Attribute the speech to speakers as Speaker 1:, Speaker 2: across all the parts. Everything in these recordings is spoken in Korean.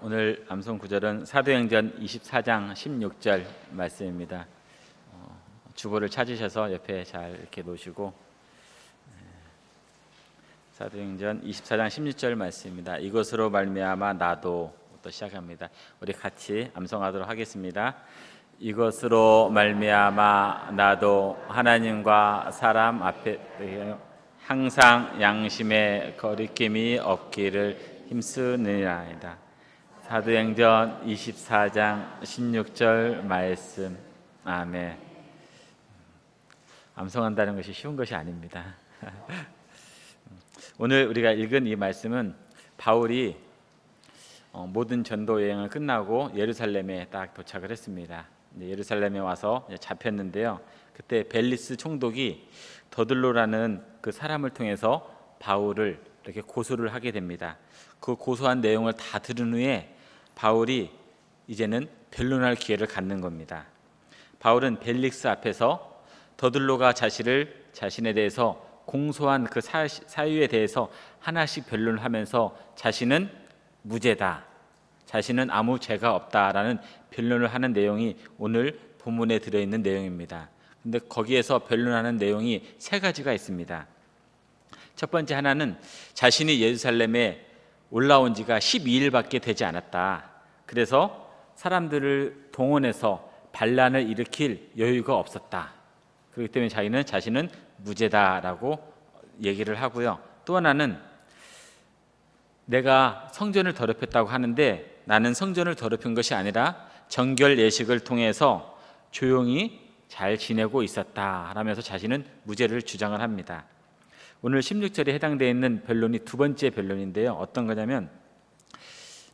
Speaker 1: 오늘 암송 구절은 사도행전 24장 16절 말씀입니다. 주보를 찾으셔서 옆에 잘 이렇게 놓으시고, 사도행전 24장 16절 말씀입니다. 이것으로 말미암아 나도, 또 시작합니다. 우리 같이 암송하도록 하겠습니다. 이것으로 말미암아 나도 하나님과 사람 앞에 항상 양심의 거리낌이 없기를 힘쓰느니라. 사도행전 24장 16절 말씀. 아멘. 암송한다는 것이 쉬운 것이 아닙니다. 오늘 우리가 읽은 이 말씀은 바울이 모든 전도 여행을 끝나고 예루살렘에 딱 도착을 했습니다. 예루살렘에 와서 잡혔는데요. 그때 벨리스 총독이 더들로라는 그 사람을 통해서 바울을 이렇게 고소를 하게 됩니다. 그 고소한 내용을 다 들은 후에 바울이 이제는 변론할 기회를 갖는 겁니다. 바울은 벨릭스 앞에서 더들로가 자신에 대해서 공소한 그 사유에 대해서 하나씩 변론을 하면서 자신은 무죄다, 자신은 아무 죄가 없다라는 변론을 하는 내용이 오늘 본문에 들어있는 내용입니다. 근데 거기에서 변론하는 내용이 세 가지가 있습니다. 첫 번째 하나는 자신이 예루살렘에 올라온 지가 12일밖에 되지 않았다. 그래서 사람들을 동원해서 반란을 일으킬 여유가 없었다. 그렇기 때문에 자신은 무죄다라고 얘기를 하고요. 또 하나는 내가 성전을 더럽혔다고 하는데 나는 성전을 더럽힌 것이 아니라 정결 예식을 통해서 조용히 잘 지내고 있었다 하면서 자신은 무죄를 주장을 합니다. 오늘 16절에 해당되어 있는 변론이 두 번째 변론인데요. 어떤 거냐면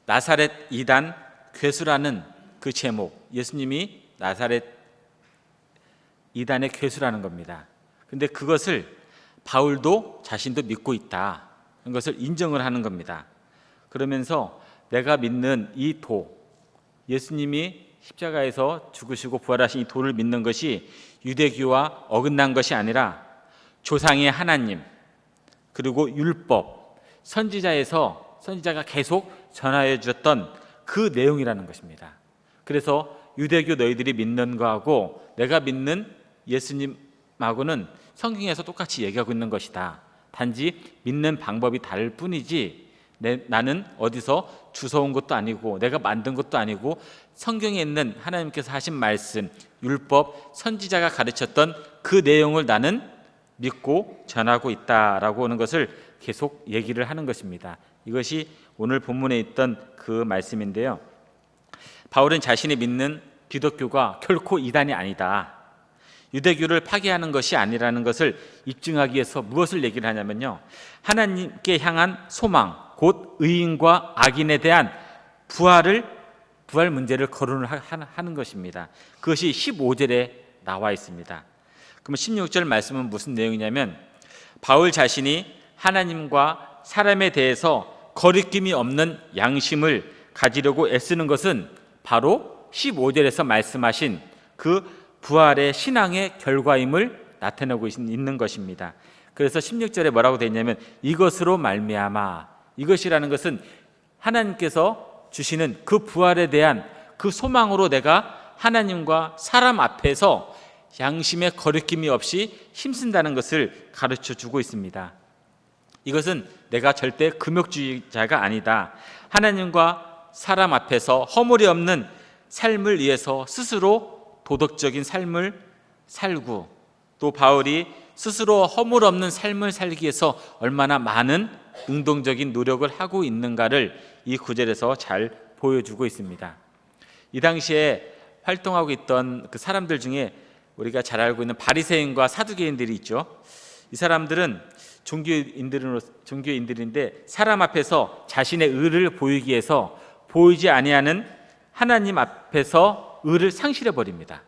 Speaker 1: 나사렛 이단 괴수라는 그 제목, 예수님이 나사렛 이단의 괴수라는 겁니다. 근데 그것을 바울도 자신도 믿고 있다, 그것을 인정을 하는 겁니다. 그러면서 내가 믿는 이 도, 예수님이 십자가에서 죽으시고 부활하신 이 도를 믿는 것이 유대교와 어긋난 것이 아니라 조상의 하나님, 그리고 율법, 선지자가 계속 전하여 주셨던 그 내용이라는 것입니다. 그래서 유대교 너희들이 믿는 거하고 내가 믿는 예수님하고는 성경에서 똑같이 얘기하고 있는 것이다. 단지 믿는 방법이 다를 뿐이지 나는 어디서 주워온 것도 아니고 내가 만든 것도 아니고 성경에 있는 하나님께서 하신 말씀, 율법, 선지자가 가르쳤던 그 내용을 나는 믿고 전하고 있다라고 하는 것을 계속 얘기를 하는 것입니다. 이것이 오늘 본문에 있던 그 말씀인데요. 바울은 자신이 믿는 기독교가 결코 이단이 아니다, 유대교를 파괴하는 것이 아니라는 것을 입증하기 위해서 무엇을 얘기를 하냐면요, 하나님께 향한 소망, 곧 의인과 악인에 대한 부활 문제를 거론을 하는 것입니다. 그것이 15절에 나와 있습니다. 그럼 16절 말씀은 무슨 내용이냐면 바울 자신이 하나님과 사람에 대해서 거리낌이 없는 양심을 가지려고 애쓰는 것은 바로 15절에서 말씀하신 그 부활의 신앙의 결과임을 나타내고 있는 것입니다. 그래서 16절에 뭐라고 되어 있냐면 이것으로 말미암아, 이것이라는 것은 하나님께서 주시는 그 부활에 대한 그 소망으로 내가 하나님과 사람 앞에서 양심의 거리낌이 없이 힘쓴다는 것을 가르쳐 주고 있습니다. 이것은 내가 절대 금욕주의자가 아니다, 하나님과 사람 앞에서 허물이 없는 삶을 위해서 스스로 도덕적인 삶을 살고, 또 바울이 스스로 허물 없는 삶을 살기 위해서 얼마나 많은 능동적인 노력을 하고 있는가를 이 구절에서 잘 보여주고 있습니다. 이 당시에 활동하고 있던 그 사람들 중에 우리가 잘 알고 있는 바리새인과 사두개인들이 있죠. 이 사람들은 종교인들인데 사람 앞에서 자신의 의를 보이기 위해서 보이지 아니하는 하나님 앞에서 의를 상실해 버립니다.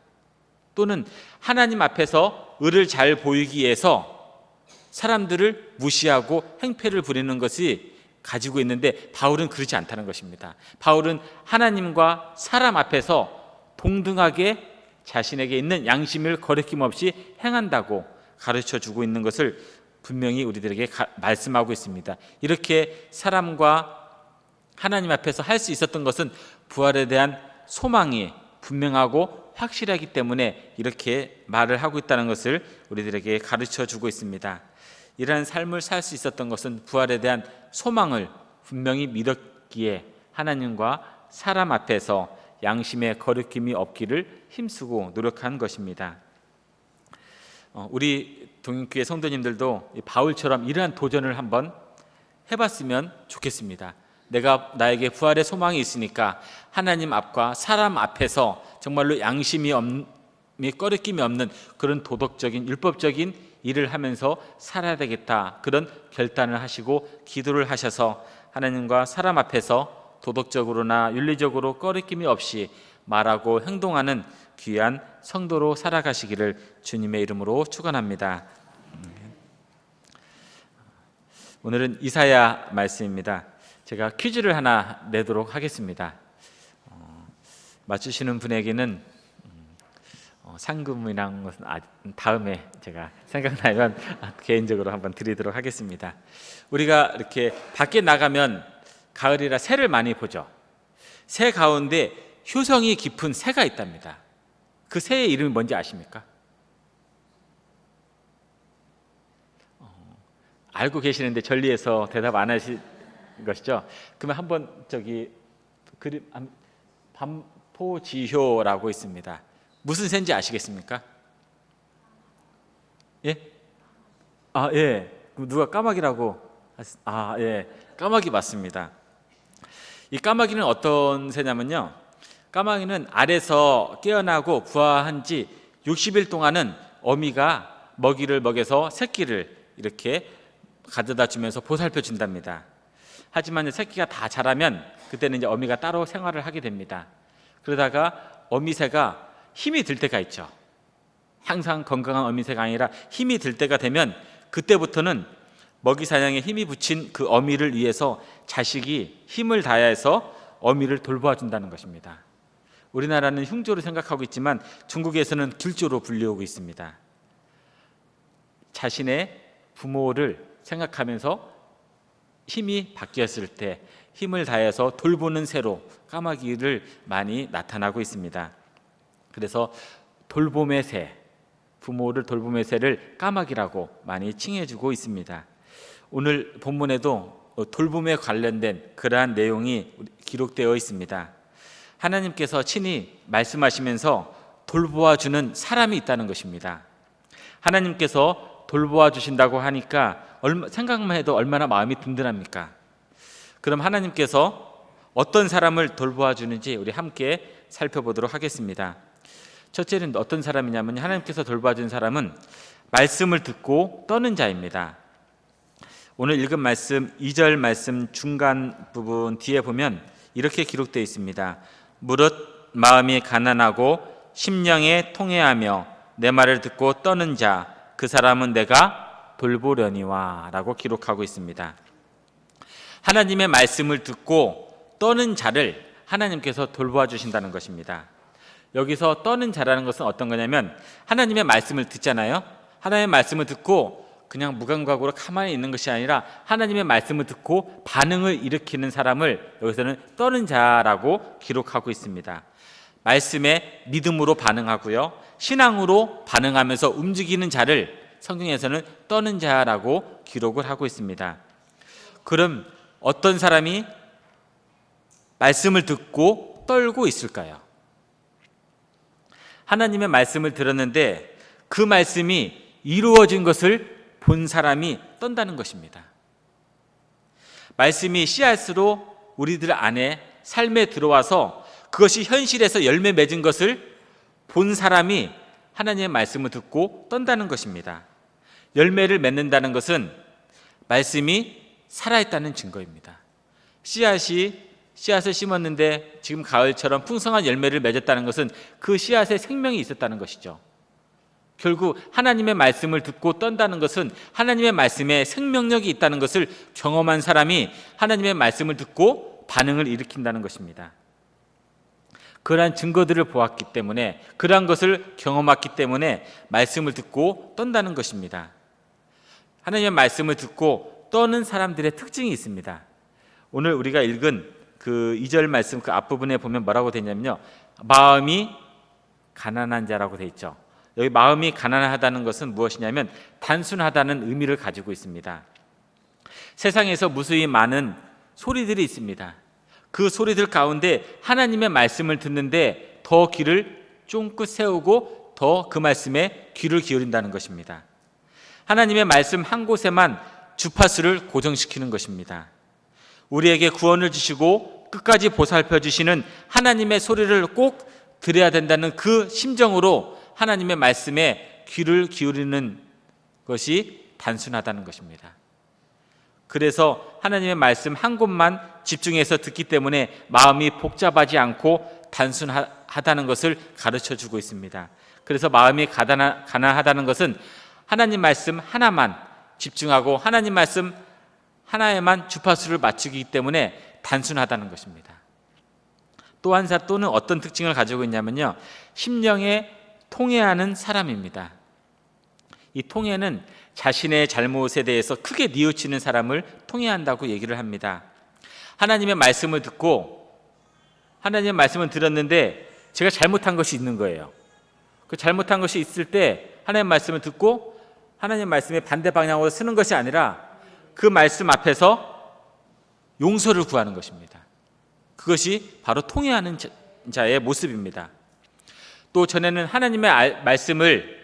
Speaker 1: 또는 하나님 앞에서 의를 잘 보이기 위해서 사람들을 무시하고 행패를 부리는 것이 가지고 있는데 바울은 그렇지 않다는 것입니다. 바울은 하나님과 사람 앞에서 동등하게 자신에게 있는 양심을 거리낌 없이 행한다고 가르쳐주고 있는 것을 분명히 우리들에게 말씀하고 있습니다. 이렇게 사람과 하나님 앞에서 할 수 있었던 것은 부활에 대한 소망이 분명하고 확실하기 때문에 이렇게 말을 하고 있다는 것을 우리들에게 가르쳐주고 있습니다. 이러한 삶을 살 수 있었던 것은 부활에 대한 소망을 분명히 믿었기에 하나님과 사람 앞에서 양심의 거리낌이 없기를 힘쓰고 노력한 것입니다. 우리 동인교회 성도님들도 바울처럼 이러한 도전을 한번 해봤으면 좋겠습니다. 나에게 부활의 소망이 있으니까 하나님 앞과 사람 앞에서 정말로 양심이 꺼리낌이 없는 그런 도덕적인 율법적인 일을 하면서 살아야 되겠다, 그런 결단을 하시고 기도를 하셔서 하나님과 사람 앞에서 도덕적으로나 윤리적으로 꺼리낌이 없이 말하고 행동하는 귀한 성도로 살아가시기를 주님의 이름으로 축원합니다. 오늘은 이사야 말씀입니다. 제가 퀴즈를 하나 내도록 하겠습니다. 맞추시는 분에게는 상금이란 것은 다음에 제가 생각나면 개인적으로 한번 드리도록 하겠습니다. 우리가 이렇게 밖에 나가면 가을이라 새를 많이 보죠. 새 가운데 효성이 깊은 새가 있답니다. 그 새의 이름이 뭔지 아십니까? 알고 계시는데 전리에서 대답 안 하신 것이죠. 그러면 한번 그림 반포지효라고 있습니다. 무슨 새인지 아시겠습니까? 예? 예. 누가 까마귀라고? 예. 까마귀 맞습니다. 이 까마귀는 어떤 새냐면요, 까마귀는 알에서 깨어나고 부화한 지 60일 동안은 어미가 먹이를 먹여서 새끼를 이렇게 가져다 주면서 보살펴 준답니다. 하지만 새끼가 다 자라면 그때는 이제 어미가 따로 생활을 하게 됩니다. 그러다가 어미새가 힘이 들 때가 있죠. 항상 건강한 어미새가 아니라 힘이 들 때가 되면 그때부터는 먹이 사냥에 힘이 붙인 그 어미를 위해서 자식이 힘을 다해서 어미를 돌보아 준다는 것입니다. 우리나라는 흉조로 생각하고 있지만 중국에서는 길조로 불리우고 있습니다. 자신의 부모를 생각하면서 힘이 바뀌었을 때 힘을 다해서 돌보는 새로 까마귀를 많이 나타나고 있습니다. 그래서 돌봄의 새, 부모를 돌봄의 새를 까마귀라고 많이 칭해주고 있습니다. 오늘 본문에도 돌봄에 관련된 그러한 내용이 기록되어 있습니다. 하나님께서 친히 말씀하시면서 돌보아 주는 사람이 있다는 것입니다. 하나님께서 돌보아 주신다고 하니까 생각만 해도 얼마나 마음이 든든합니까? 그럼 하나님께서 어떤 사람을 돌보아 주는지 우리 함께 살펴보도록 하겠습니다. 첫째는 어떤 사람이냐면, 하나님께서 돌보아 준 사람은 말씀을 듣고 떠는 자입니다. 오늘 읽은 말씀 2절 말씀 중간 부분 뒤에 보면 이렇게 기록되어 있습니다. 무릇 마음이 가난하고 심령에 통회하며 내 말을 듣고 떠는 자, 그 사람은 내가 돌보려니와 라고 기록하고 있습니다. 하나님의 말씀을 듣고 떠는 자를 하나님께서 돌보아 주신다는 것입니다. 여기서 떠는 자라는 것은 어떤 거냐면, 하나님의 말씀을 듣잖아요. 하나님의 말씀을 듣고 그냥 무감각으로 가만히 있는 것이 아니라 하나님의 말씀을 듣고 반응을 일으키는 사람을 여기서는 떠는 자라고 기록하고 있습니다. 말씀에 믿음으로 반응하고요, 신앙으로 반응하면서 움직이는 자를 성경에서는 떠는 자라고 기록을 하고 있습니다. 그럼 어떤 사람이 말씀을 듣고 떨고 있을까요? 하나님의 말씀을 들었는데 그 말씀이 이루어진 것을 본 사람이 떤다는 것입니다. 말씀이 씨앗으로 우리들 안에 삶에 들어와서 그것이 현실에서 열매 맺은 것을 본 사람이 하나님의 말씀을 듣고 떤다는 것입니다. 열매를 맺는다는 것은 말씀이 살아있다는 증거입니다. 씨앗을 심었는데 지금 가을처럼 풍성한 열매를 맺었다는 것은 그 씨앗에 생명이 있었다는 것이죠. 결국 하나님의 말씀을 듣고 떤다는 것은 하나님의 말씀에 생명력이 있다는 것을 경험한 사람이 하나님의 말씀을 듣고 반응을 일으킨다는 것입니다. 그러한 증거들을 보았기 때문에, 그러한 것을 경험했기 때문에 말씀을 듣고 떤다는 것입니다. 하나님의 말씀을 듣고 떠는 사람들의 특징이 있습니다. 오늘 우리가 읽은 그 2절 말씀 그 앞부분에 보면 뭐라고 되냐면요, 마음이 가난한 자라고 되어 있죠. 여기 마음이 가난하다는 것은 무엇이냐면 단순하다는 의미를 가지고 있습니다. 세상에서 무수히 많은 소리들이 있습니다. 그 소리들 가운데 하나님의 말씀을 듣는데 더 귀를 쫑긋 세우고 더 그 말씀에 귀를 기울인다는 것입니다. 하나님의 말씀 한 곳에만 주파수를 고정시키는 것입니다. 우리에게 구원을 주시고 끝까지 보살펴 주시는 하나님의 소리를 꼭 들어야 된다는 그 심정으로 하나님의 말씀에 귀를 기울이는 것이 단순하다는 것입니다. 그래서 하나님의 말씀 한 곳만 집중해서 듣기 때문에 마음이 복잡하지 않고 단순하다는 것을 가르쳐 주고 있습니다. 그래서 마음이 가난하다는 것은 하나님 말씀 하나만 집중하고 하나님 말씀 하나에만 주파수를 맞추기 때문에 단순하다는 것입니다. 또는 어떤 특징을 가지고 있냐면요, 심령에 통회하는 사람입니다. 이 통회는 자신의 잘못에 대해서 크게 뉘우치는 사람을 통회한다고 얘기를 합니다. 하나님의 말씀을 듣고 하나님의 말씀을 들었는데 제가 잘못한 것이 있는 거예요. 그 잘못한 것이 있을 때 하나님의 말씀을 듣고 하나님의 말씀의 반대 방향으로 쓰는 것이 아니라 그 말씀 앞에서 용서를 구하는 것입니다. 그것이 바로 통회하는 자의 모습입니다. 또 전에는 하나님의 말씀을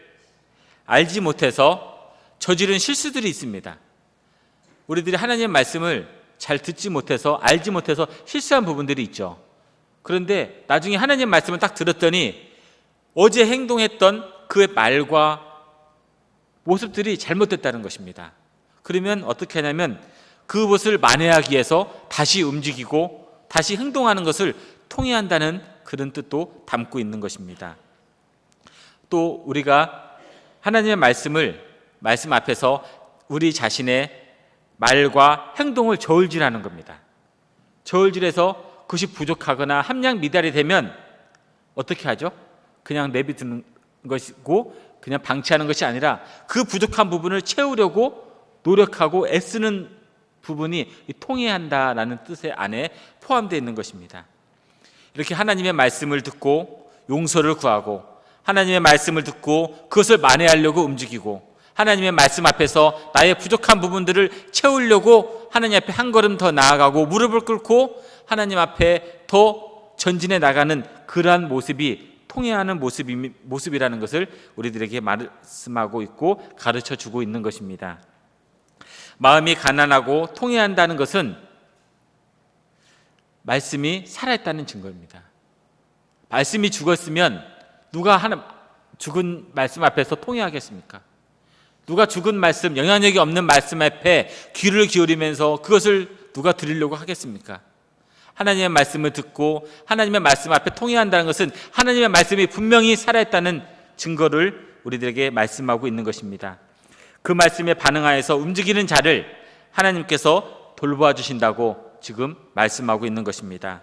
Speaker 1: 알지 못해서 저지른 실수들이 있습니다. 우리들이 하나님의 말씀을 잘 듣지 못해서 알지 못해서 실수한 부분들이 있죠. 그런데 나중에 하나님의 말씀을 딱 들었더니 어제 행동했던 그의 말과 모습들이 잘못됐다는 것입니다. 그러면 어떻게 하냐면 그것을 만회하기 위해서 다시 움직이고 다시 행동하는 것을 통회한다는 그런 뜻도 담고 있는 것입니다. 또 우리가 하나님의 말씀 앞에서 우리 자신의 말과 행동을 저울질하는 겁니다. 저울질해서 그것이 부족하거나 함량 미달이 되면 어떻게 하죠? 그냥 내비두는 것이고 그냥 방치하는 것이 아니라 그 부족한 부분을 채우려고 노력하고 애쓰는 부분이 통회한다라는 뜻의 안에 포함되어 있는 것입니다. 이렇게 하나님의 말씀을 듣고 용서를 구하고 하나님의 말씀을 듣고 그것을 만회하려고 움직이고 하나님의 말씀 앞에서 나의 부족한 부분들을 채우려고 하나님 앞에 한 걸음 더 나아가고 무릎을 꿇고 하나님 앞에 더 전진해 나가는 그러한 모습이 통회하는 모습이라는 것을 우리들에게 말씀하고 있고 가르쳐 주고 있는 것입니다. 마음이 가난하고 통회한다는 것은 말씀이 살아있다는 증거입니다. 말씀이 죽었으면 누가 죽은 말씀 앞에서 통회하겠습니까? 누가 죽은 말씀, 영향력이 없는 말씀 앞에 귀를 기울이면서 그것을 누가 들으려고 하겠습니까? 하나님의 말씀을 듣고 하나님의 말씀 앞에 통회한다는 것은 하나님의 말씀이 분명히 살아있다는 증거를 우리들에게 말씀하고 있는 것입니다. 그 말씀에 반응하여서 움직이는 자를 하나님께서 돌보아 주신다고 지금 말씀하고 있는 것입니다.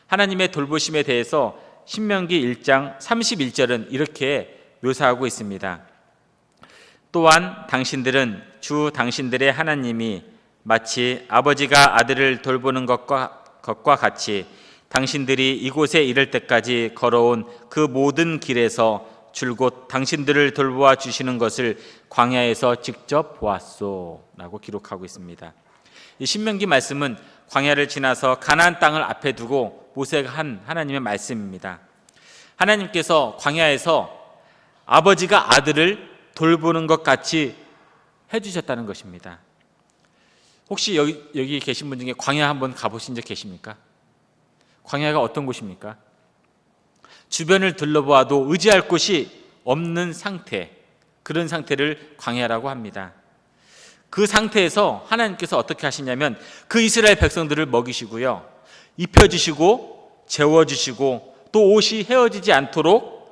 Speaker 1: 하나님의 돌보심에 대해서 신명기 1장 31절은 이렇게 묘사하고 있습니다. 또한 당신들은 주 당신들의 하나님이 마치 아버지가 아들을 돌보는 것과 같이 당신들이 이곳에 이를 때까지 걸어온 그 모든 길에서 줄곧 당신들을 돌보아 주시는 것을 광야에서 직접 보았소 라고 기록하고 있습니다. 이 신명기 말씀은 광야를 지나서 가나안 땅을 앞에 두고 모세가 한 하나님의 말씀입니다. 하나님께서 광야에서 아버지가 아들을 돌보는 것 같이 해주셨다는 것입니다. 혹시 여기 계신 분 중에 광야 한번 가보신 적 계십니까? 광야가 어떤 곳입니까? 주변을 둘러보아도 의지할 곳이 없는 상태, 그런 상태를 광야라고 합니다. 그 상태에서 하나님께서 어떻게 하시냐면 그 이스라엘 백성들을 먹이시고요, 입혀주시고 재워주시고 또 옷이 헤어지지 않도록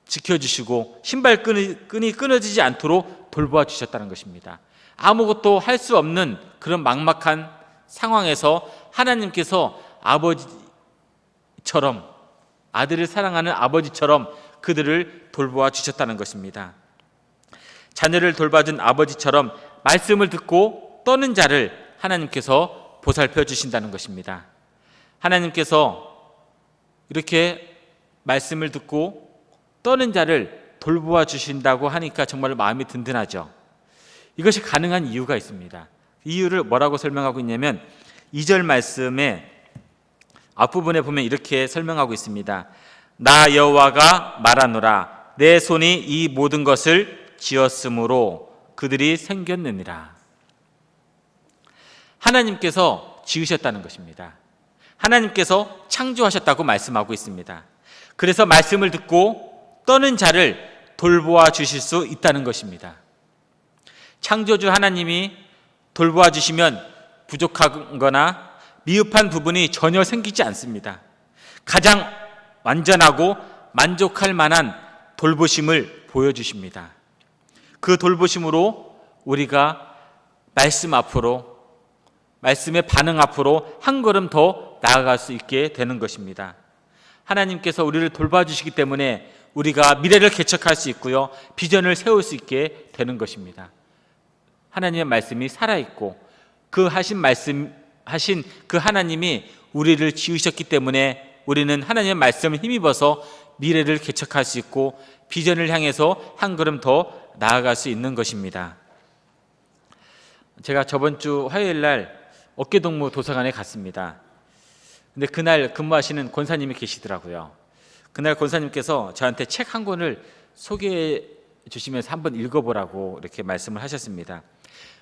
Speaker 1: 지켜주시고 신발끈이 끊어지지 않도록 돌보아 주셨다는 것입니다. 아무것도 할 수 없는 그런 막막한 상황에서 하나님께서 아버지처럼 아들을 사랑하는 아버지처럼 그들을 돌보아 주셨다는 것입니다. 자녀를 돌봐준 아버지처럼 말씀을 듣고 떠는 자를 하나님께서 보살펴 주신다는 것입니다. 하나님께서 이렇게 말씀을 듣고 떠는 자를 돌보아 주신다고 하니까 정말 마음이 든든하죠. 이것이 가능한 이유가 있습니다. 이유를 뭐라고 설명하고 있냐면 2절 말씀의 앞부분에 보면 이렇게 설명하고 있습니다. 나 여호와가 말하노라 내 손이 이 모든 것을 지었으므로 그들이 생겼느니라. 하나님께서 지으셨다는 것입니다. 하나님께서 창조하셨다고 말씀하고 있습니다. 그래서 말씀을 듣고 떠는 자를 돌보아 주실 수 있다는 것입니다. 창조주 하나님이 돌보아 주시면 부족하거나 미흡한 부분이 전혀 생기지 않습니다. 가장 완전하고 만족할 만한 돌보심을 보여주십니다. 그 돌보심으로 우리가 말씀 앞으로, 말씀의 반응 앞으로 한 걸음 더 나아갈 수 있게 되는 것입니다. 하나님께서 우리를 돌봐주시기 때문에 우리가 미래를 개척할 수 있고요, 비전을 세울 수 있게 되는 것입니다. 하나님의 말씀이 살아있고 그 하신 그 하나님이 우리를 지으셨기 때문에 우리는 하나님의 말씀을 힘입어서 미래를 개척할 수 있고 비전을 향해서 한 걸음 더 나아갈 수 있는 것입니다. 제가 저번 주 화요일 날 어깨동무 도서관에 갔습니다. 근데 그날 근무하시는 권사님이 계시더라고요. 그날 권사님께서 저한테 책 한 권을 소개해 주시면서 한번 읽어보라고 이렇게 말씀을 하셨습니다.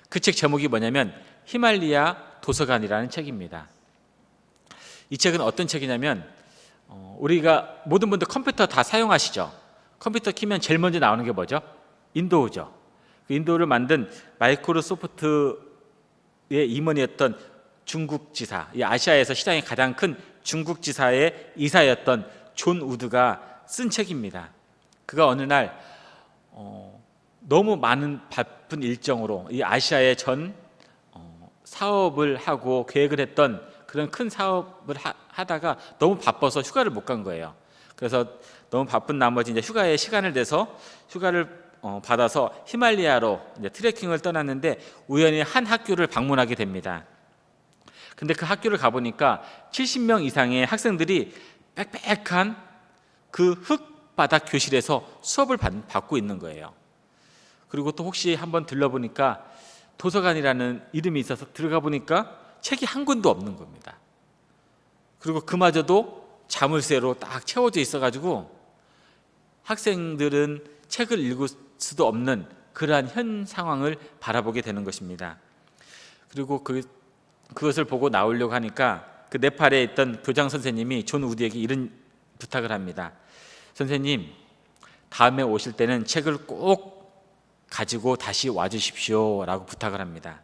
Speaker 1: 그 책 제목이 뭐냐면 히말리아 도서관이라는 책입니다. 이 책은 어떤 책이냐면 우리가 모든 분들 컴퓨터 다 사용하시죠. 컴퓨터 키면 제일 먼저 나오는 게 뭐죠? 윈도우죠. 그 윈도우를 만든 마이크로소프트의 임원이었던 중국 지사, 이 아시아에서 시장이 가장 큰 중국 지사의 이사였던 존 우드가 쓴 책입니다. 그가 어느 날 너무 많은 바쁜 일정으로 이 아시아의 전 사업을 하고 계획을 했던 그런 큰 사업을 하다가 너무 바빠서 휴가를 못 간 거예요. 그래서 너무 바쁜 나머지 이제 휴가에 시간을 내서 휴가를 받아서 히말리아로 이제 트레킹을 떠났는데 우연히 한 학교를 방문하게 됩니다. 근데 그 학교를 가보니까 70명 이상의 학생들이 빽빽한 그 흙바닥 교실에서 수업을 받고 있는 거예요. 그리고 또 혹시 한번 들러보니까 도서관이라는 이름이 있어서 들어가 보니까 책이 한 권도 없는 겁니다. 그리고 그마저도 자물쇠로 딱 채워져 있어가지고 학생들은 책을 읽을 수도 없는 그러한 현 상황을 바라보게 되는 것입니다. 그리고 그것을 보고 나오려고 하니까 그 네팔에 있던 교장 선생님이 존 우드에게 이런 부탁을 합니다. 선생님, 다음에 오실 때는 책을 꼭 가지고 다시 와주십시오 라고 부탁을 합니다.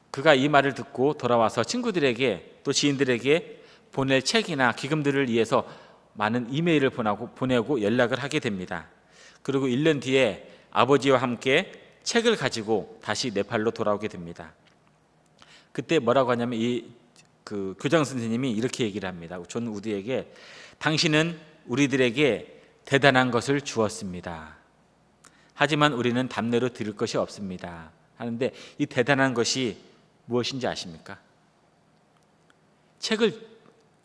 Speaker 1: 그가 이 말을 듣고 돌아와서 친구들에게 또 지인들에게 보낼 책이나 기금들을 위해서 많은 이메일을 보내고 연락을 하게 됩니다. 그리고 1년 뒤에 아버지와 함께 책을 가지고 다시 네팔로 돌아오게 됩니다. 그때 뭐라고 하냐면 그 교장 선생님이 이렇게 얘기를 합니다. 존 우드에게 당신은 우리들에게 대단한 것을 주었습니다. 하지만 우리는 답례로 드릴 것이 없습니다. 하는데 이 대단한 것이 무엇인지 아십니까? 책을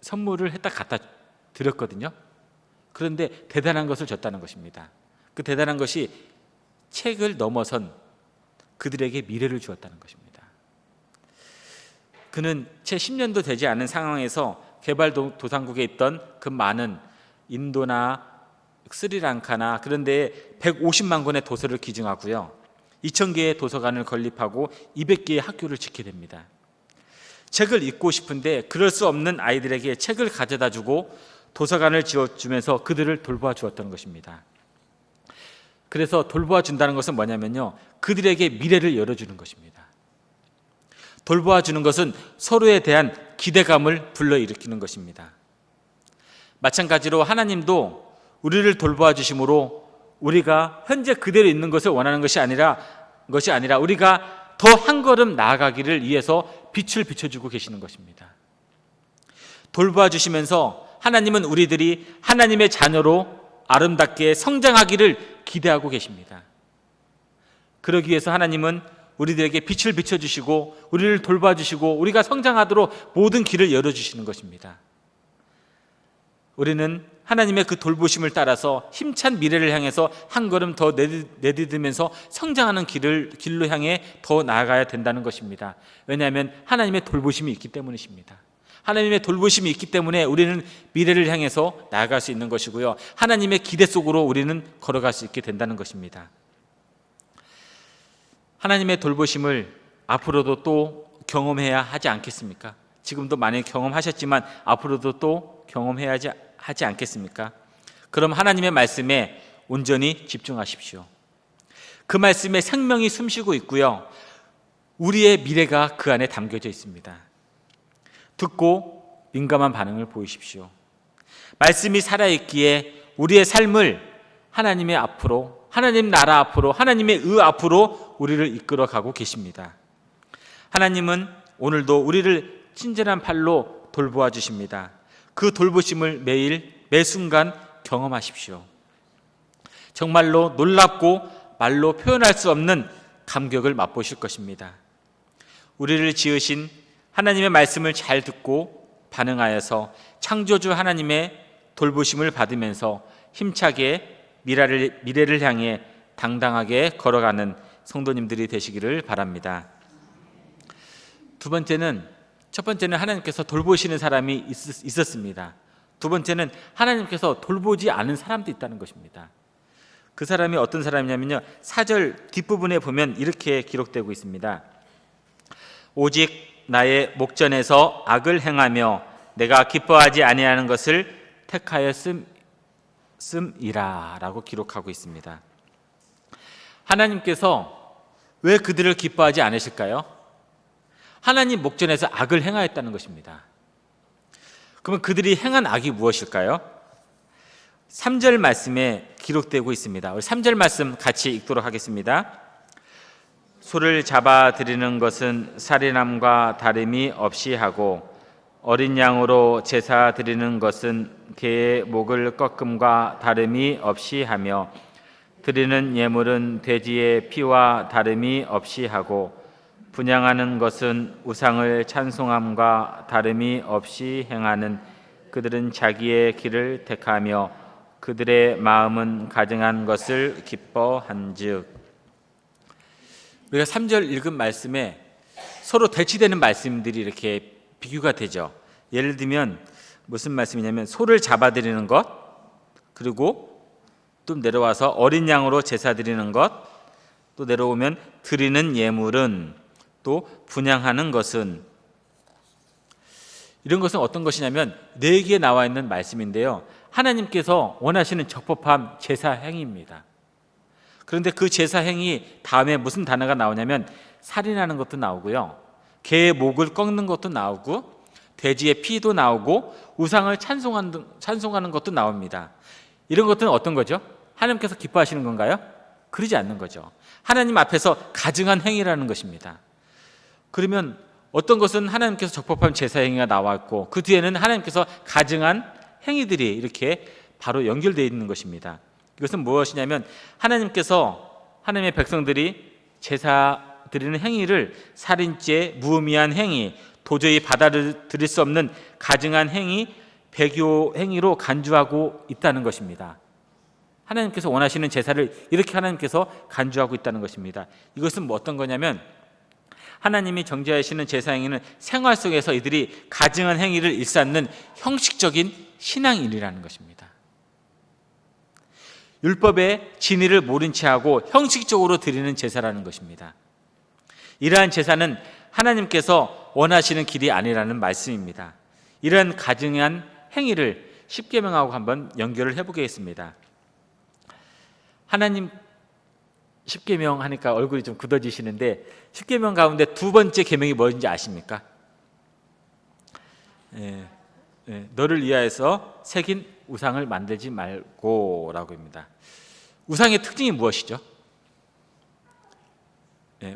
Speaker 1: 선물을 했다 갖다 드렸거든요. 그런데 대단한 것을 줬다는 것입니다. 그 대단한 것이 책을 넘어선 그들에게 미래를 주었다는 것입니다. 그는 채 10년도 되지 않은 상황에서 개발도상국에 있던 그 많은 인도나 스리랑카나 그런 데에 150만 권의 도서를 기증하고요, 2000개의 도서관을 건립하고 200개의 학교를 짓게 됩니다. 책을 읽고 싶은데 그럴 수 없는 아이들에게 책을 가져다 주고 도서관을 지어주면서 그들을 돌보아 주었던 것입니다. 그래서 돌보아 준다는 것은 뭐냐면요, 그들에게 미래를 열어주는 것입니다. 돌보아 주는 것은 서로에 대한 기대감을 불러일으키는 것입니다. 마찬가지로 하나님도 우리를 돌보아 주심으로 우리가 현재 그대로 있는 것을 원하는 것이 아니라 우리가 더 한 걸음 나아가기를 위해서 빛을 비춰주고 계시는 것입니다. 돌보아 주시면서 하나님은 우리들이 하나님의 자녀로 아름답게 성장하기를 기대하고 계십니다. 그러기 위해서 하나님은 우리들에게 빛을 비춰주시고 우리를 돌봐주시고 우리가 성장하도록 모든 길을 열어주시는 것입니다. 우리는 하나님의 그 돌보심을 따라서 힘찬 미래를 향해서 한 걸음 더 내디디면서 성장하는 길로 향해 더 나아가야 된다는 것입니다. 왜냐하면 하나님의 돌보심이 있기 때문이십니다. 하나님의 돌보심이 있기 때문에 우리는 미래를 향해서 나아갈 수 있는 것이고요, 하나님의 기대 속으로 우리는 걸어갈 수 있게 된다는 것입니다. 하나님의 돌보심을 앞으로도 또 경험해야 하지 않겠습니까? 지금도 많이 경험하셨지만 앞으로도 또 경험해야 하지 않겠습니까? 그럼 하나님의 말씀에 온전히 집중하십시오. 그 말씀에 생명이 숨쉬고 있고요, 우리의 미래가 그 안에 담겨져 있습니다. 듣고 민감한 반응을 보이십시오. 말씀이 살아있기에 우리의 삶을 하나님의 앞으로, 하나님 나라 앞으로, 하나님의 의 앞으로 우리를 이끌어가고 계십니다. 하나님은 오늘도 우리를 친절한 팔로 돌보아 주십니다. 그 돌보심을 매일 매순간 경험하십시오. 정말로 놀랍고 말로 표현할 수 없는 감격을 맛보실 것입니다. 우리를 지으신 하나님의 말씀을 잘 듣고 반응하여서 창조주 하나님의 돌보심을 받으면서 힘차게 미래를 향해 당당하게 걸어가는 성도님들이 되시기를 바랍니다. 첫 번째는 하나님께서 돌보시는 사람이 있었습니다. 두 번째는 하나님께서 돌보지 않은 사람도 있다는 것입니다. 그 사람이 어떤 사람이냐면요, 4절 뒷부분에 보면 이렇게 기록되고 있습니다. 오직 나의 목전에서 악을 행하며 내가 기뻐하지 아니하는 것을 택하였음이라 라고 기록하고 있습니다. 하나님께서 왜 그들을 기뻐하지 않으실까요? 하나님 목전에서 악을 행하였다는 것입니다. 그러면 그들이 행한 악이 무엇일까요? 3절 말씀에 기록되고 있습니다. 우리 3절 말씀 같이 읽도록 하겠습니다. 소를 잡아 드리는 것은 살인함과 다름이 없이 하고 어린 양으로 제사 드리는 것은 개의 목을 꺾음과 다름이 없이 하며 드리는 예물은 돼지의 피와 다름이 없이 하고 분향하는 것은 우상을 찬송함과 다름이 없이 행하는 그들은 자기의 길을 택하며 그들의 마음은 가증한 것을 기뻐한즉. 우리가 3절 읽은 말씀에 서로 대치되는 말씀들이 이렇게 비교가 되죠. 예를 들면 무슨 말씀이냐면 소를 잡아드리는 것, 그리고 또 내려와서 어린 양으로 제사 드리는 것, 또 내려오면 드리는 예물은, 또 분향하는 것은. 이런 것은 어떤 것이냐면 4개에 나와 있는 말씀인데요, 하나님께서 원하시는 적법한 제사 행위입니다. 그런데 그 제사 행위 다음에 무슨 단어가 나오냐면 살인하는 것도 나오고요, 개의 목을 꺾는 것도 나오고 돼지의 피도 나오고 우상을 찬송하는 것도 나옵니다. 이런 것들은 어떤 거죠? 하나님께서 기뻐하시는 건가요? 그러지 않는 거죠. 하나님 앞에서 가증한 행위라는 것입니다. 그러면 어떤 것은 하나님께서 적법한 제사 행위가 나왔고 그 뒤에는 하나님께서 가증한 행위들이 이렇게 바로 연결되어 있는 것입니다. 이것은 무엇이냐면 하나님께서 하나님의 백성들이 제사 드리는 행위를 살인죄, 무의미한 행위, 도저히 받아들일 수 없는 가증한 행위, 배교 행위로 간주하고 있다는 것입니다. 하나님께서 원하시는 제사를 이렇게 하나님께서 간주하고 있다는 것입니다. 이것은 뭐 어떤 거냐면 하나님이 정죄하시는 제사 행위는 생활 속에서 이들이 가증한 행위를 일삼는 형식적인 신앙일이라는 것입니다. 율법의 진리를 모른 채 하고 형식적으로 드리는 제사라는 것입니다. 이러한 제사는 하나님께서 원하시는 길이 아니라는 말씀입니다. 이러한 가증한 행위를 십계명하고 한번 연결을 해보겠습니다. 하나님 십계명 하니까 얼굴이 좀 굳어지시는데 십계명 가운데 두 번째 계명이 뭔지 아십니까? 너를 위하여서 새긴 우상을 만들지 말고 라고 합니다. 우상의 특징이 무엇이죠?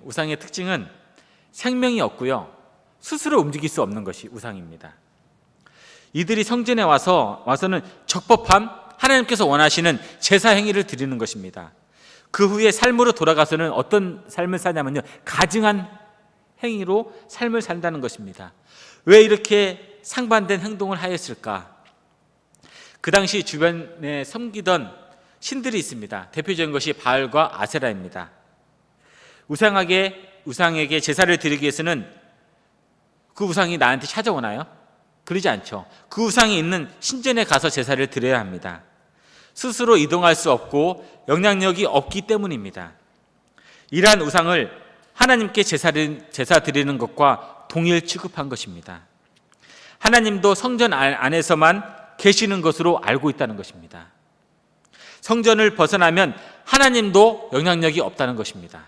Speaker 1: 우상의 특징은 생명이 없고요, 스스로 움직일 수 없는 것이 우상입니다. 이들이 성전에 와서는 적법한 하나님께서 원하시는 제사 행위를 드리는 것입니다. 그 후에 삶으로 돌아가서는 어떤 삶을 사냐면요, 가증한 행위로 삶을 산다는 것입니다. 왜 이렇게 상반된 행동을 하였을까? 그 당시 주변에 섬기던 신들이 있습니다. 대표적인 것이 바알과 아세라입니다. 우상에게 제사를 드리기 위해서는 그 우상이 나한테 찾아오나요? 그러지 않죠. 그 우상이 있는 신전에 가서 제사를 드려야 합니다. 스스로 이동할 수 없고 영향력이 없기 때문입니다. 이러한 우상을 하나님께 제사 드리는 것과 동일 취급한 것입니다. 하나님도 성전 안에서만 계시는 것으로 알고 있다는 것입니다. 성전을 벗어나면 하나님도 영향력이 없다는 것입니다.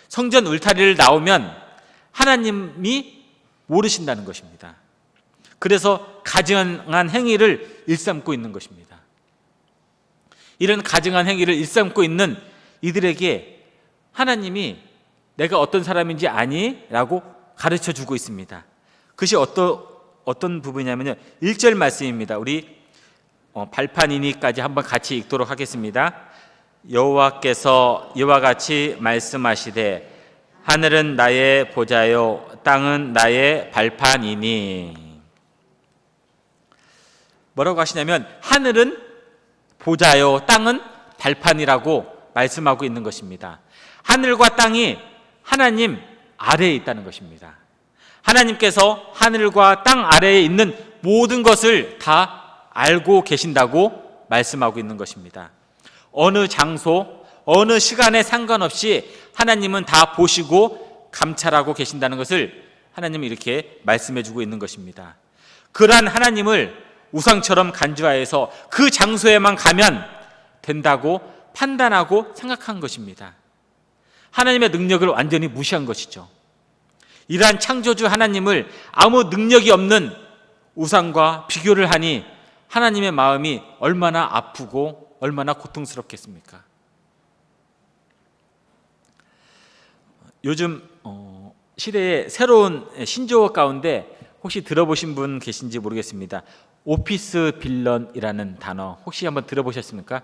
Speaker 1: 성전 울타리를 나오면 하나님이 모르신다는 것입니다. 그래서 가증한 행위를 일삼고 있는 것입니다. 이런 가증한 행위를 일삼고 있는 이들에게 하나님이 내가 어떤 사람인지 아니? 라고 가르쳐 주고 있습니다. 그것이 어떤 부분이냐면요, 1절 말씀입니다. 우리 발판이니까지 한번 같이 읽도록 하겠습니다. 여호와께서 이와 같이 말씀하시되 하늘은 나의 보좌요 땅은 나의 발판이니. 뭐라고 하시냐면 하늘은 보좌요 땅은 발판이라고 말씀하고 있는 것입니다. 하늘과 땅이 하나님 아래에 있다는 것입니다. 하나님께서 하늘과 땅 아래에 있는 모든 것을 다 알고 계신다고 말씀하고 있는 것입니다. 어느 장소, 어느 시간에 상관없이 하나님은 다 보시고 감찰하고 계신다는 것을 하나님은 이렇게 말씀해 주고 있는 것입니다. 그러한 하나님을 우상처럼 간주하여서 그 장소에만 가면 된다고 판단하고 생각한 것입니다. 하나님의 능력을 완전히 무시한 것이죠. 이러한 창조주 하나님을 아무 능력이 없는 우상과 비교를 하니 하나님의 마음이 얼마나 아프고 얼마나 고통스럽겠습니까? 요즘 시대의 새로운 신조어 가운데 혹시 들어보신 분 계신지 모르겠습니다. 오피스 빌런이라는 단어 혹시 한번 들어보셨습니까?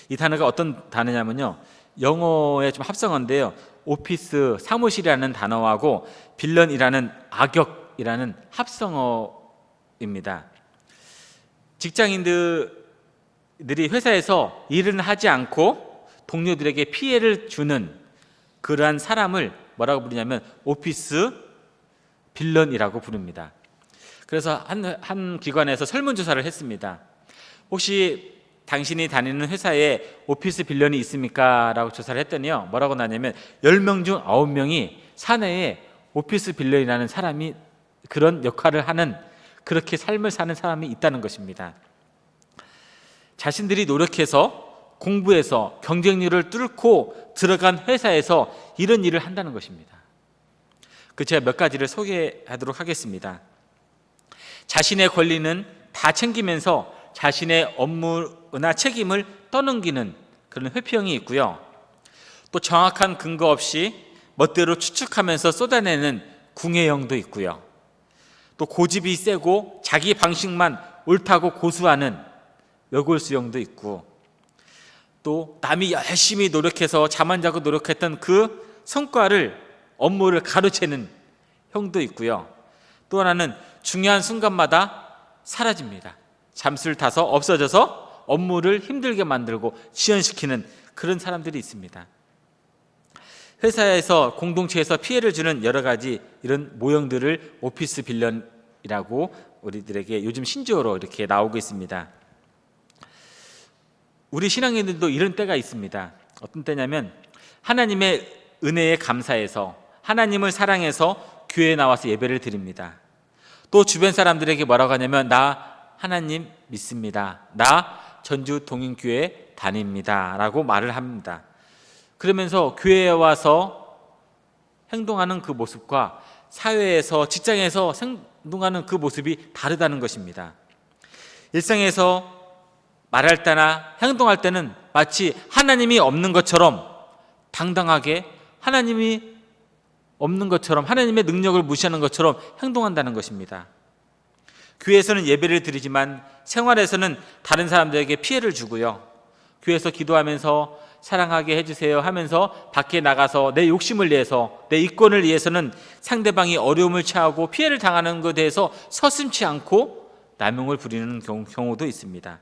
Speaker 1: 이 단어가 어떤 단어냐면요, 영어의 좀 합성어인데요, 오피스 사무실이라는 단어하고 빌런이라는 악역이라는 합성어입니다. 직장인들이 회사에서 일은 하지 않고 동료들에게 피해를 주는 그러한 사람을 뭐라고 부르냐면 오피스 빌런이라고 부릅니다. 그래서 한 기관에서 설문조사를 했습니다. 혹시 당신이 다니는 회사에 오피스 빌런이 있습니까? 라고 조사를 했더니요, 뭐라고 나냐면 10명 중 9명이 사내에 오피스 빌런이라는 사람이 그런 역할을 하는, 그렇게 삶을 사는 사람이 있다는 것입니다. 자신들이 노력해서 공부해서 경쟁률을 뚫고 들어간 회사에서 이런 일을 한다는 것입니다. 제가 몇 가지를 소개하도록 하겠습니다. 자신의 권리는 다 챙기면서 자신의 업무나 책임을 떠넘기는 그런 회피형이 있고요. 또 정확한 근거 없이 멋대로 추측하면서 쏟아내는 궁예형도 있고요. 또 고집이 세고 자기 방식만 옳다고 고수하는 여골수형도 있고, 또 남이 열심히 노력해서 잠 안 자고 노력했던 그 성과를, 업무를 가로채는 형도 있고요. 또 하나는 중요한 순간마다 사라집니다. 잠수를 타서 없어져서 업무를 힘들게 만들고 지연시키는 그런 사람들이 있습니다. 회사에서, 공동체에서 피해를 주는 여러 가지 이런 모형들을 오피스 빌런이라고 우리들에게 요즘 신조어로 이렇게 나오고 있습니다. 우리 신앙인들도 이런 때가 있습니다. 어떤 때냐면 하나님의 은혜에 감사해서, 하나님을 사랑해서 교회에 나와서 예배를 드립니다. 또 주변 사람들에게 뭐라고 하냐면 나 하나님 믿습니다, 나 전주 동인교회 다닙니다 라고 말을 합니다. 그러면서 교회에 와서 행동하는 그 모습과 사회에서, 직장에서 행동하는 그 모습이 다르다는 것입니다. 일상에서 말할 때나 행동할 때는 마치 하나님이 없는 것처럼 당당하게, 하나님이 없는 것처럼, 하나님의 능력을 무시하는 것처럼 행동한다는 것입니다. 교회에서는 예배를 드리지만 생활에서는 다른 사람들에게 피해를 주고요. 교회에서 기도하면서 사랑하게 해주세요 하면서 밖에 나가서 내 욕심을 위해서, 내 이권을 위해서는 상대방이 어려움을 처하고 피해를 당하는 것에 대해서 서슴지 않고 남용을 부리는 경우도 있습니다.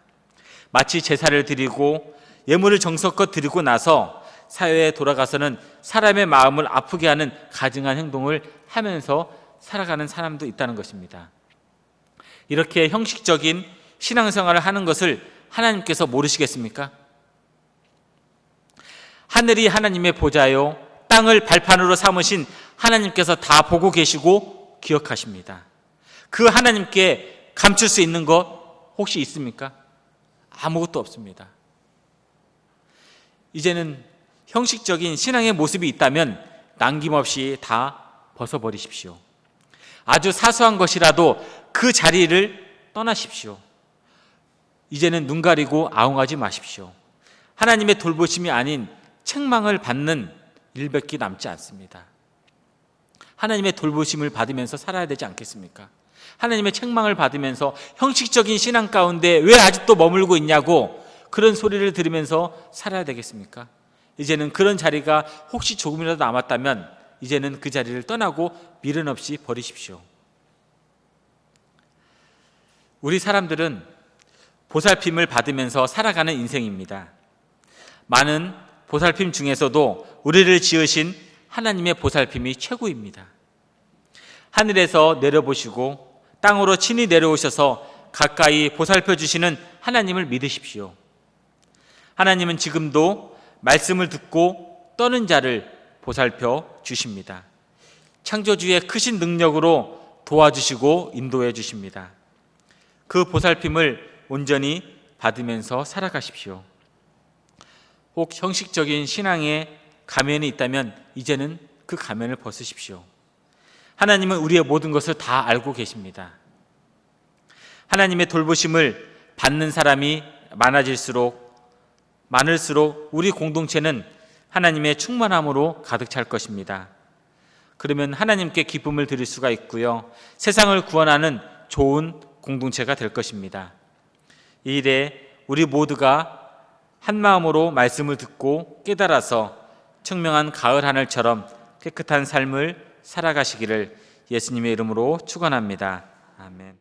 Speaker 1: 마치 제사를 드리고 예물을 정성껏 드리고 나서 사회에 돌아가서는 사람의 마음을 아프게 하는 가증한 행동을 하면서 살아가는 사람도 있다는 것입니다. 이렇게 형식적인 신앙생활을 하는 것을 하나님께서 모르시겠습니까? 하늘이 하나님의 보좌요, 땅을 발판으로 삼으신 하나님께서 다 보고 계시고 기억하십니다. 그 하나님께 감출 수 있는 것 혹시 있습니까? 아무것도 없습니다. 이제는 형식적인 신앙의 모습이 있다면 남김없이 다 벗어버리십시오. 아주 사소한 것이라도 그 자리를 떠나십시오. 이제는 눈 가리고 아웅하지 마십시오. 하나님의 돌보심이 아닌 책망을 받는 일밖에 남지 않습니다. 하나님의 돌보심을 받으면서 살아야 되지 않겠습니까? 하나님의 책망을 받으면서 형식적인 신앙 가운데 왜 아직도 머물고 있냐고 그런 소리를 들으면서 살아야 되겠습니까? 이제는 그런 자리가 혹시 조금이라도 남았다면 이제는 그 자리를 떠나고 미련 없이 버리십시오. 우리 사람들은 보살핌을 받으면서 살아가는 인생입니다. 많은 보살핌 중에서도 우리를 지으신 하나님의 보살핌이 최고입니다. 하늘에서 내려보시고 땅으로 친히 내려오셔서 가까이 보살펴 주시는 하나님을 믿으십시오. 하나님은 지금도 말씀을 듣고 떠는 자를 보살펴 주십니다. 창조주의 크신 능력으로 도와주시고 인도해 주십니다. 그 보살핌을 온전히 받으면서 살아가십시오. 혹 형식적인 신앙에 가면이 있다면 이제는 그 가면을 벗으십시오. 하나님은 우리의 모든 것을 다 알고 계십니다. 하나님의 돌보심을 받는 사람이 많을수록 우리 공동체는 하나님의 충만함으로 가득 찰 것입니다. 그러면 하나님께 기쁨을 드릴 수가 있고요. 세상을 구원하는 좋은 공동체가 될 것입니다. 이 일에 우리 모두가 한 마음으로 말씀을 듣고 깨달아서 청명한 가을 하늘처럼 깨끗한 삶을 살아가시기를 예수님의 이름으로 축원합니다. 아멘.